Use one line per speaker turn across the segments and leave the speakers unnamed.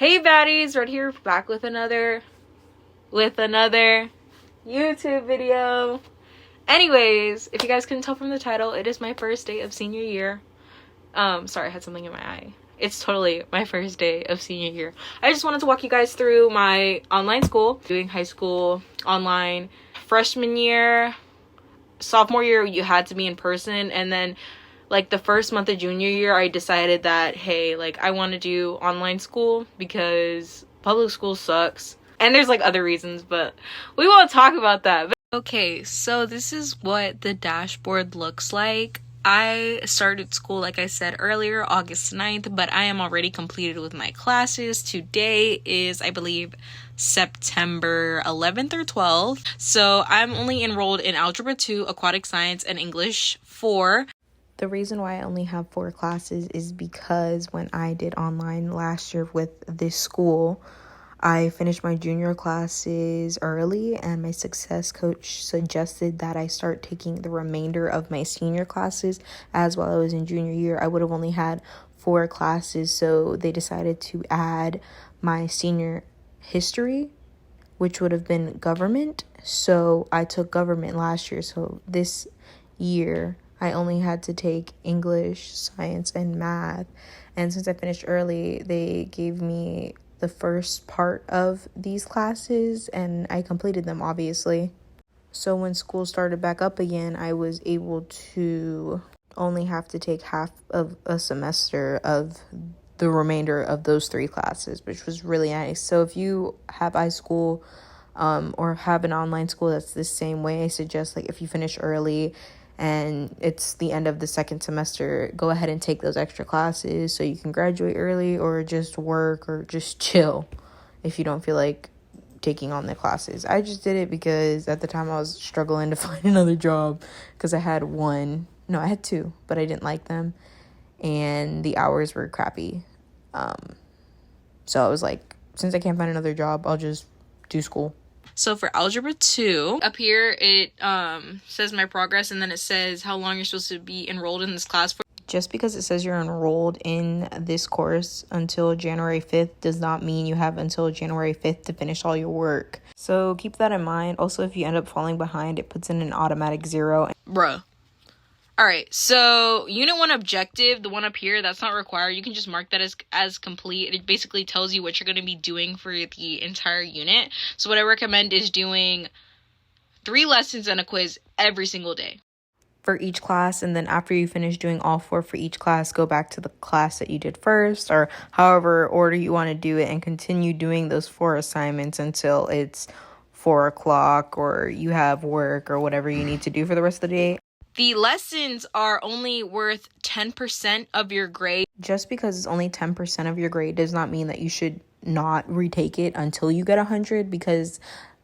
Hey baddies, right here back with another YouTube video. Anyways, if you guys couldn't tell from the title, it is my first day of senior year. Sorry, I had something in my eye. It's totally my first day of senior year. I just wanted to walk you guys through my online school, doing high school online. Freshman year, sophomore year, you had to be in person, and then like the first month of junior year, I decided that, hey, like I want to do online school because public school sucks. And there's like other reasons, but we won't talk about that. Okay, so this is what the dashboard looks like. I started school, like I said earlier, August 9th, but I am already completed with my classes. Today is, I believe, September 11th or 12th. So I'm only enrolled in Algebra 2, Aquatic Science, and English 4. The reason why I only have 4 classes is because when I did online last year with this school, I finished my junior classes early, and my success coach suggested that I start taking the remainder of my senior classes as well as in junior year. I would have only had 4 classes, so they decided to add my senior history, which would have been government. So I took government last year, so this year I only had to take English, science, and math. And since I finished early, they gave me the first part of these classes, and I completed them, obviously. So when school started back up again, I was able to only have to take half of a semester of the remainder of those 3 classes, which was really nice. So if you have iSchool or have an online school that's the same way, I suggest, like, if you finish early and it's the end of the second semester, go ahead and take those extra classes so you can graduate early, or just work or just chill if you don't feel like taking on the classes. I just did it because at the time I was struggling to find another job because I had 2, but I didn't like them and the hours were crappy. So I was like, since I can't find another job, I'll just do school. So for Algebra 2, up here it says my progress, and then it says how long you're supposed to be enrolled in this class for. Just because it says you're enrolled in this course until January 5th does not mean you have until January 5th to finish all your work. So keep that in mind. Also, if you end up falling behind, it puts in an automatic 0. Bruh. Alright, so Unit 1 objective, the one up here, that's not required. You can just mark that as complete. It basically tells you what you're going to be doing for the entire unit. So what I recommend is doing 3 lessons and a quiz every single day for each class, and then after you finish doing all 4 for each class, go back to the class that you did first, or however order you want to do it, and continue doing those 4 assignments until it's 4 o'clock or you have work or whatever you need to do for the rest of the day. The lessons are only worth 10% of your grade. Just because it's only 10% of your grade does not mean that you should not retake it until you get 100, because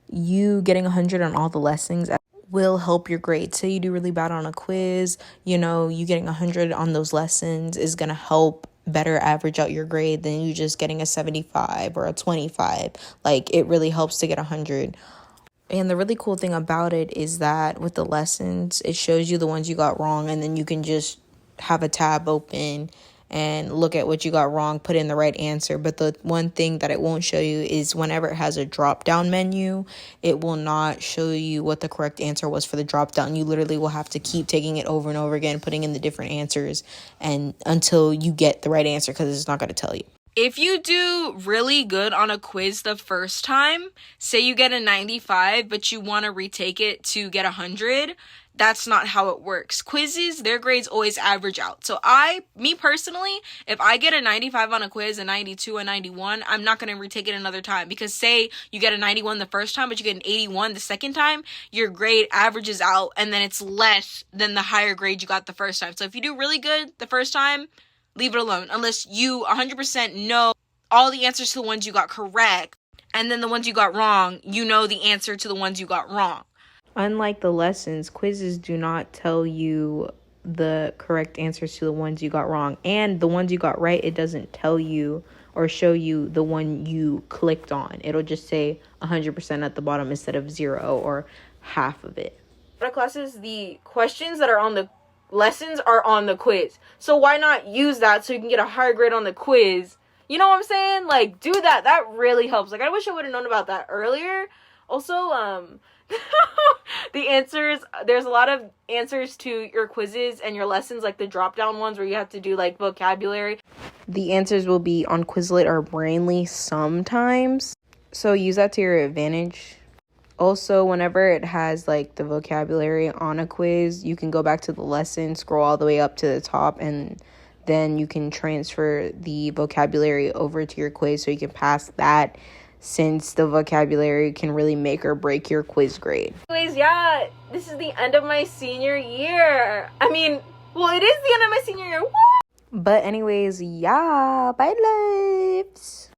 you getting 100 on all the lessons will help your grade. Say you do really bad on a quiz, you getting 100 on those lessons is going to help better average out your grade than you just getting a 75 or a 25. Like, it really helps to get 100. And the really cool thing about it is that with the lessons, it shows you the ones you got wrong, and then you can just have a tab open and look at what you got wrong, put in the right answer. But the one thing that it won't show you is whenever it has a drop-down menu, it will not show you what the correct answer was for the drop-down. You literally will have to keep taking it over and over again, putting in the different answers and until you get the right answer, because it's not going to tell you. If you do really good on a quiz the first time, say you get a 95, but you want to retake it to get 100, that's not how it works. Quizzes, their grades always average out. So me personally, if I get a 95 on a quiz, a 92, a 91, I'm not going to retake it another time, because say you get a 91 the first time, but you get an 81 the second time, your grade averages out, and then it's less than the higher grade you got the first time. So if you do really good the first time, leave it alone, unless you 100% know all the answers to the ones you got correct, and then the ones you got wrong, you know the answer to the ones you got wrong. Unlike the lessons, quizzes do not tell you the correct answers to the ones you got wrong, and the ones you got right, it doesn't tell you or show you the one you clicked on. It'll just say 100% at the bottom instead of 0 or half of it. A lot of classes, the questions that are on the lessons are on the quiz. So why not use that so you can get a higher grade on the quiz You know what I'm saying? Like, do that. That really helps. Like, I wish I would have known about that earlier. Also, the answers, there's a lot of answers to your quizzes and your lessons, like the drop-down ones where you have to do, like, vocabulary. The answers will be on Quizlet or Brainly sometimes, so use that to your advantage. Also, whenever it has, like, the vocabulary on a quiz, you can go back to the lesson, scroll all the way up to the top, and then you can transfer the vocabulary over to your quiz so you can pass that, since the vocabulary can really make or break your quiz grade. Anyways, yeah, this is the end of my senior year. I mean, well, it is the end of my senior year. Woo! But anyways, yeah, bye, loves.